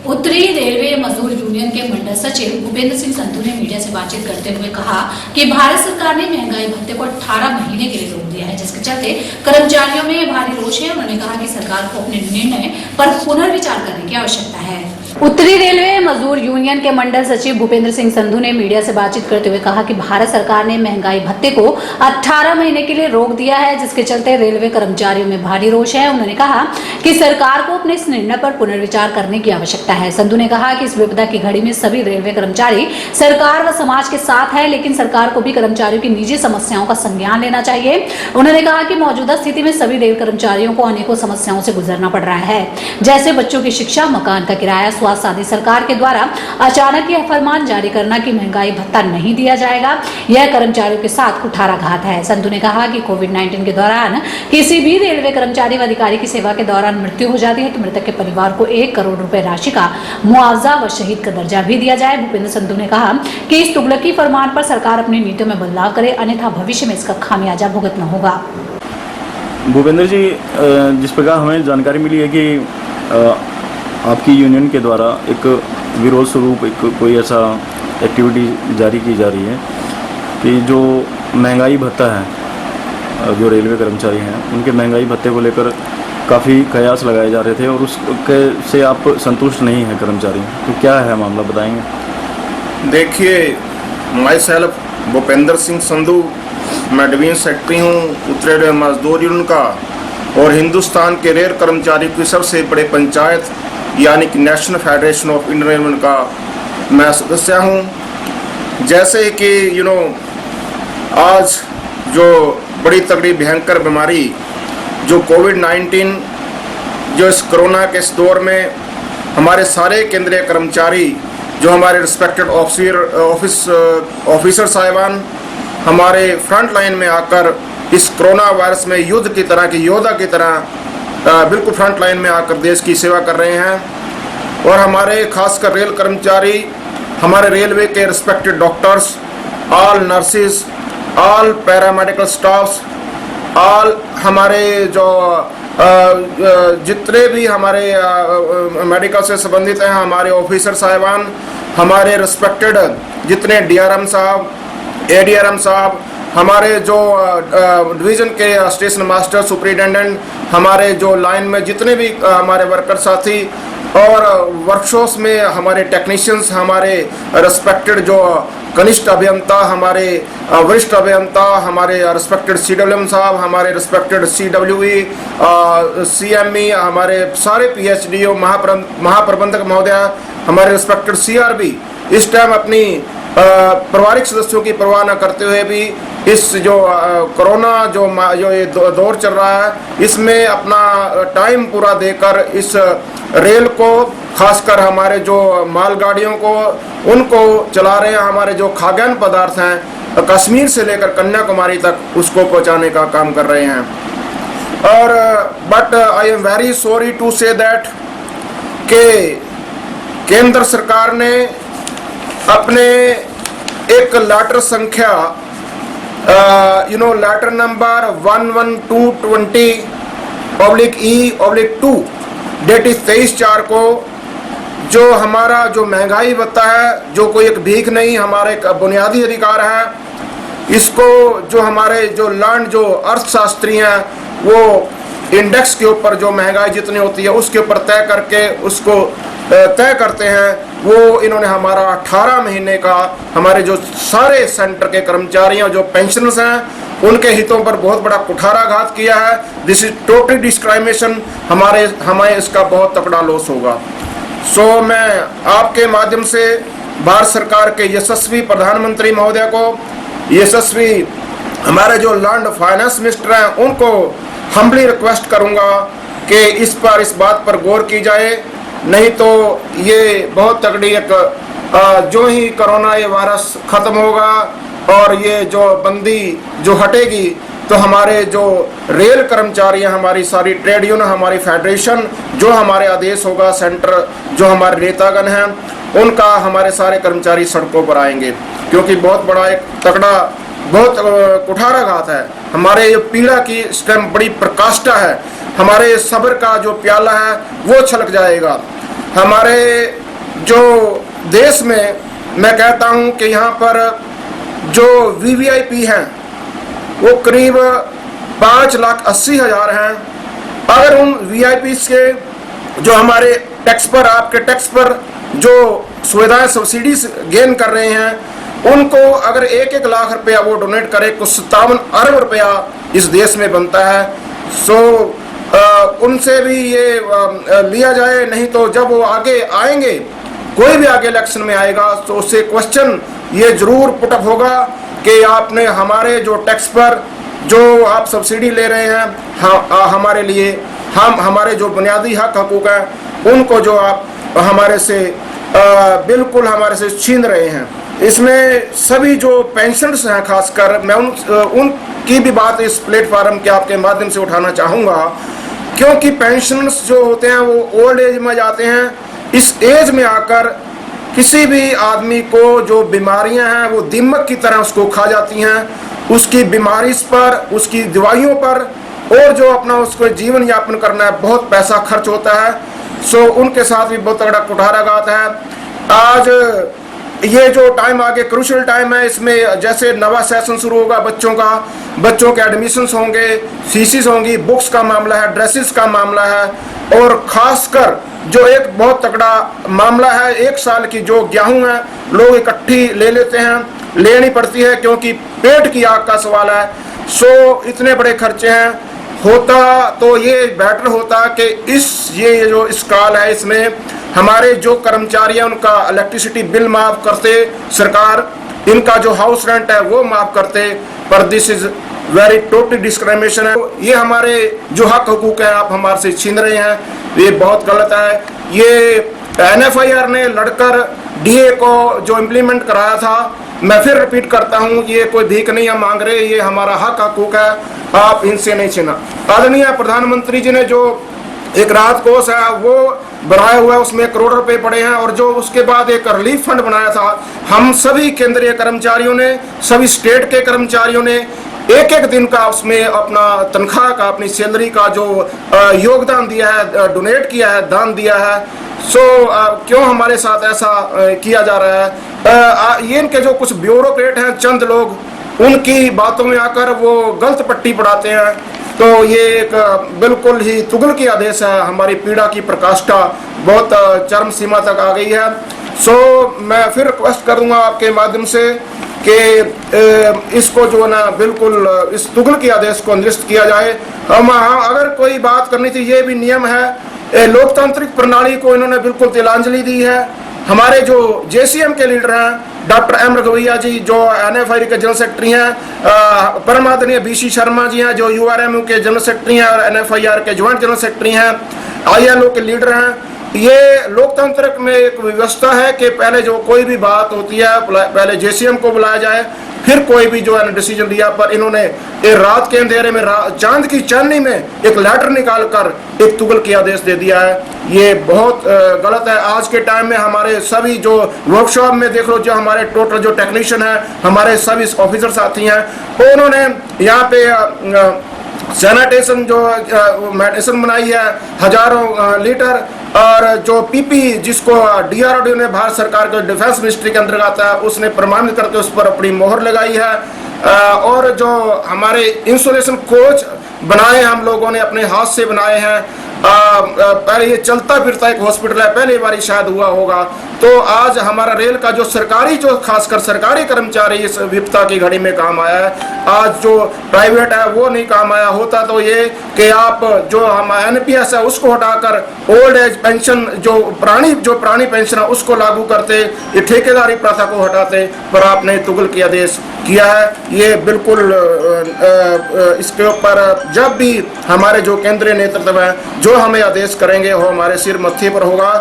उत्तरी रेलवे मजदूर यूनियन के मंडल सचिव भूपेंद्र सिंह संधू ने मीडिया से बातचीत करते हुए कहा कि भारत सरकार ने महंगाई भत्ते को 18 महीने के लिए रोक दिया है, जिसके चलते कर्मचारियों में भारी रोष है। उन्होंने कहा कि सरकार को अपने निर्णय पर पुनर्विचार करने की आवश्यकता है। उत्तरी रेलवे मजदूर यूनियन के मंडल सचिव भूपेंद्र सिंह संधू ने मीडिया से बातचीत करते हुए कहा कि भारत सरकार ने महंगाई भत्ते को 18 महीने के लिए रोक दिया है, जिसके चलते रेलवे कर्मचारियों में भारी रोष है। उन्होंने कहा कि सरकार को अपने इस निर्णय पर पुनर्विचार करने की आवश्यकता है। संधू ने कहा कि इस विपदा की घड़ी में सभी रेलवे कर्मचारी सरकार व समाज के साथ है, लेकिन सरकार को भी कर्मचारियों की निजी समस्याओं का संज्ञान लेना चाहिए। उन्होंने कहा कि मौजूदा स्थिति में सभी रेल कर्मचारियों को अनेकों समस्याओं से गुजरना पड़ रहा है, जैसे बच्चों की शिक्षा, मकान का किराया, स्वास्थ्य आदि। सरकार के द्वारा अचानक यह फरमान जारी करना कि महंगाई भत्ता नहीं दिया जाएगा, यह कर्मचारियों के साथ कुठाराघात है। संधू ने कहा कि कोविड-19 के दौरान किसी भी रेलवे कर्मचारी व अधिकारी की सेवा के दौरान मृत्यु हो जाती है तो मृतक के परिवार को 1 करोड़ रुपए राशि का मुआवजा व शहीद का दर्जा भी दिया जाए। भूपेंद्र संधू ने कहा कि इस तुगलकी फरमान पर सरकार अपनी नीतियों में बदलाव करे, अन्यथा भविष्य में इसका खामियाजा भुगतना होगा। भूपेंद्र जी, जिस प्रकार हमें जानकारी मिली है कि आपकी यूनियन के द्वारा एक विरोध स्वरूप कोई ऐसा एक्टिविटी जारी की जा रही है कि जो महंगाई भत्ता है, जो रेलवे कर्मचारी हैं उनके महंगाई भत्ते को लेकर काफ़ी कयास लगाए जा रहे थे और उसके से आप संतुष्ट नहीं हैं कर्मचारी, तो क्या है मामला, बताएंगे? देखिए, माई सेल्फ भूपेंद्र सिंह संधू, मैं डिवीजन सेक्रेटरी हूँ उत्तरी रेलवे मजदूर यूनियन का और हिंदुस्तान के रेल कर्मचारी की सबसे बड़े पंचायत यानी कि national federation of Indian railway का मैं सदस्य हूँ। जैसे कि आज जो बड़ी तगड़ी भयंकर बीमारी जो कोविड-19, जो इस कोरोना के इस दौर में हमारे सारे केंद्रीय कर्मचारी, जो हमारे रिस्पेक्टेड ऑफिसर साहिबान हमारे फ्रंट लाइन में आकर इस कोरोना वायरस में युद्ध की तरह की योद्धा की तरह बिल्कुल फ्रंट लाइन में आकर देश की सेवा कर रहे हैं। और हमारे खासकर रेल कर्मचारी, हमारे रेलवे के respected doctors, all nurses, all paramedical staffs, all हमारे जो जितने भी हमारे मेडिकल से संबंधित हैं, हमारे ऑफिसर साहिबान, हमारे रिस्पेक्टेड जितने डीआरएम साहब, एडीआरएम साहब, हमारे जो डिवीज़न के स्टेशन मास्टर, सुपरिटेंडेंट, हमारे जो लाइन में जितने भी हमारे वर्कर साथी और वर्कशॉप्स में हमारे टेक्नीशियंस, हमारे रिस्पेक्टेड जो कनिष्ठ अभियंता, हमारे वरिष्ठ अभियंता, हमारे रिस्पेक्टेड सीडब्ल्यूएम साहब, हमारे रिस्पेक्टेड सीडब्ल्यूई, सीएमई, हमारे सारे पीएचडीओ, महाप्रबंधक महोदय, हमारे रिस्पेक्टेड सीआरबी इस टाइम अपनी पारिवारिक सदस्यों की परवाह न करते हुए भी इस जो कोरोना जो ये दौर चल रहा है, इसमें अपना टाइम पूरा देकर इस रेल को, खासकर हमारे जो मालगाड़ियों को, उनको चला रहे हैं। हमारे जो खाद्यान्न पदार्थ हैं कश्मीर से लेकर कन्याकुमारी तक उसको पहुंचाने का काम कर रहे हैं। और but I am very sorry to say that के केंद्र सरकार ने अपने एक लेटर संख्या letter number 11220/E/2 date is 23/4 को जो हमारा जो महंगाई भत्ता है, जो कोई एक भीख नहीं, हमारा एक बुनियादी अधिकार है, इसको जो हमारे जो लर्न जो अर्थशास्त्री हैं वो इंडेक्स के ऊपर जो महंगाई जितनी होती है उसके ऊपर तय करके उसको तय करते हैं, वो इन्होंने हमारा 18 महीने का हमारे जो सारे सेंटर के कर्मचारियों जो पेंशनर्स हैं उनके हितों पर बहुत बड़ा कुठाराघात किया है। दिस इज टोटली डिस्क्रिमिनेशन, हमें इसका बहुत तगड़ा लॉस होगा। सो मैं आपके माध्यम से भारत सरकार के यशस्वी प्रधानमंत्री महोदय को, यशस्वी हमारे जो लर्न्ड फाइनेंस मिनिस्टर हैं उनको हम्बली रिक्वेस्ट करूंगा कि इस बात पर गौर की जाए, नहीं तो ये बहुत तगड़ी एक जो ही कोरोना ये वायरस खत्म होगा और ये जो बंदी जो हटेगी तो हमारे जो रेल कर्मचारी हैं, हमारी सारी ट्रेड यूनियन, हमारी फेडरेशन, जो हमारे आदेश होगा, सेंटर जो हमारे नेतागण हैं उनका हमारे सारे कर्मचारी सड़कों पर आएंगे, क्योंकि बहुत बड़ा एक तगड़ा बहुत कुठाराघात है। हमारे जो पीड़ा की इस टाइम बड़ी प्रकाष्ठा है, हमारे सब्र का जो प्याला है वो छलक जाएगा। हमारे जो देश में मैं कहता हूं कि यहाँ पर जो VVIP हैं वो करीब 5,80,000 हैं। अगर उन VIP के जो हमारे टैक्स पर, आपके टैक्स पर जो सुविधाएं सब्सिडी गेन कर रहे हैं, उनको अगर 1-1 लाख रुपया वो डोनेट करे, कुछ 57 अरब रुपया इस देश में बनता है। सो उनसे भी ये लिया जाए, नहीं तो जब वो आगे आएंगे, कोई भी आगे इलेक्शन में आएगा तो उससे क्वेश्चन ये जरूर पुटअप होगा कि आपने हमारे जो टैक्स पर जो आप सब्सिडी ले रहे हैं हमारे लिए, हमारे जो बुनियादी हक हकूक हैं उनको जो आप हमारे से बिल्कुल हमारे से छीन रहे हैं। इसमें सभी जो पेंशनर्स हैं, खासकर मैं उनकी भी बात इस प्लेटफार्म के आपके माध्यम से उठाना चाहूँगा, क्योंकि पेंशनर्स जो होते हैं वो ओल्ड एज में जाते हैं। इस एज में आकर किसी भी आदमी को जो बीमारियां हैं वो दीमक की तरह उसको खा जाती हैं, उसकी बीमारी पर, उसकी दवाइयों पर, और जो अपना उसको जीवन यापन करना है बहुत पैसा खर्च होता है। सो उनके साथ भी बहुत तगड़ा कुठाराघात है। आज ये जो टाइम आगे क्रूशियल टाइम है, इसमें जैसे नवा सेशन शुरू होगा बच्चों के एडमिशन्स होंगे, फीसिस होंगी, बुक्स का मामला है, ड्रेसेस का मामला है, और खासकर जो एक बहुत तगड़ा मामला है, 1 साल की जो गेहूं है लोग इकट्ठी ले लेते हैं, लेनी पड़ती है क्योंकि पेट की आग का सवाल है। सो इतने बड़े खर्चे हैं। होता तो ये बेटर होता कि ये जो इस काल है इसमें हमारे जो कर्मचारी हैं उनका इलेक्ट्रिसिटी बिल माफ करते सरकार, इनका जो हाउस रेंट है वो माफ करते, पर this is very totally discrimination है। ये हमारे जो हक हकूक है आप हमारे से छीन रहे हैं, ये बहुत गलत है। ये NFIR ने लड़कर DA को जो इम्प्लीमेंट कराया था, मैं फिर रिपीट करता हूँ, ये कोई भीख नहीं हम मांग रहे, ये हमारा हक हकूक है, आप इनसे नहीं छीना। आदरणीय प्रधानमंत्री जी ने जो एक राहत कोष है वो बनाया हुआ है, उसमें करोड़ रुपए पड़े हैं, और जो उसके बाद एक रिलीफ फंड बनाया था, हम सभी केंद्रीय कर्मचारियों ने, सभी स्टेट के कर्मचारियों ने 1-1 दिन का उसमें अपना तनख्वाह का, अपनी सैलरी का जो योगदान दिया है, डोनेट किया है, दान दिया है। सो क्यों हमारे साथ ऐसा किया जा रहा है? ये इनके जो कुछ ब्यूरोक्रेट हैं, चंद लोग, उनकी बातों में आकर वो गलत पट्टी पढ़ाते हैं। तो ये एक बिल्कुल ही तुगल की आदेश है, हमारी पीड़ा की प्रकाष्ठा बहुत चरम सीमा तक आ गई है। सो मैं फिर रिक्वेस्ट करूंगा आपके माध्यम से कि इसको जो है ना बिल्कुल इस तुगल की आदेश को निरस्त किया जाए। हम अगर कोई बात करनी थी, ये भी नियम है, लोकतांत्रिक प्रणाली को इन्होंने बिल्कुल तिलांजलि दी है। हमारे जो JCM के लीडर हैं डॉक्टर M रघुवैया जी, जो NFI के जनरल सेक्रेटरी हैं, परमादरणीय BC शर्मा जी हैं जो URMU के जनरल सेक्रेटरी हैं और NFIR के ज्वाइंट जनरल सेक्रेटरी हैं, ILO के लीडर हैं। ये लोकतंत्र में एक व्यवस्था है कि पहले जो कोई भी बात होती है पहले JCM को बुलाया जाए, फिर कोई भी जो है डिसीजन लिया। पर इन्होंने एक रात के अंधेरे में, चांद की चांदनी में एक लेटर निकाल कर एक तुगल की आदेश दे दिया है। ये बहुत गलत है। आज के टाइम में हमारे सभी जो वर्कशॉप में देख लो, जो हमारे टोटल जो टेक्नीशियन है, हमारे सभी ऑफिसर साथी हैं, उन्होंने यहाँ पे सैनिटेशन जो मेडिसिन बनाई है हजारों लीटर, और जो PP जिसको DRDO ने भारत सरकार के डिफेंस मिनिस्ट्री के अंतर्गत आता है, उसने प्रमाणित करके उस पर अपनी मोहर लगाई है। और जो हमारे इंसुलेशन कोच बनाए हम लोगों ने अपने हाथ से बनाए हैं। पहले ये चलता फिरता एक हॉस्पिटल है, पहली बार शायद हुआ होगा। तो आज हमारा रेल का जो सरकारी, जो खासकर सरकारी कर्मचारी इस विपदा की घड़ी में काम आया है, आज जो प्राइवेट है वो नहीं काम आया। होता तो ये कि आप जो हम NPS है उसको हटाकर ओल्ड एज पेंशन, जो पुरानी पेंशन है उसको लागू करते, ये ठेकेदारी प्रथा को हटाते, पर आपने तुगल की आदेश किया है। ये बिल्कुल इसके ऊपर जब भी हमारे जो केंद्रीय नेतृत्व है जो हमें आदेश करेंगे वो हमारे सिर मत्थे पर होगा।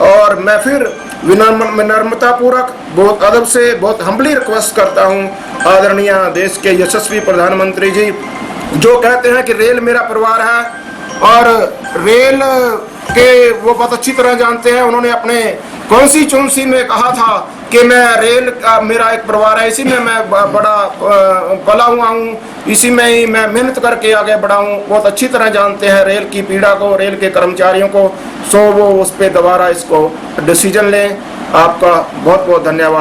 और मैं फिर विनम्रता पूर्वक, बहुत अदब से, बहुत हम्बली रिक्वेस्ट करता हूँ आदरणीय देश के यशस्वी प्रधानमंत्री जी, जो कहते हैं कि रेल मेरा परिवार है, और रेल के वो बहुत अच्छी तरह जानते हैं। उन्होंने अपने कॉन्स्टिट्यूंसी में कहा था कि मैं रेल का मेरा एक परिवार है, इसी में मैं बड़ा पला हुआ हूँ, इसी में ही मैं मेहनत करके आगे बढ़ा हूँ। बहुत अच्छी तरह जानते हैं रेल की पीड़ा को, रेल के कर्मचारियों को, सो वो उस पर दोबारा इसको डिसीजन लें। आपका बहुत बहुत धन्यवाद।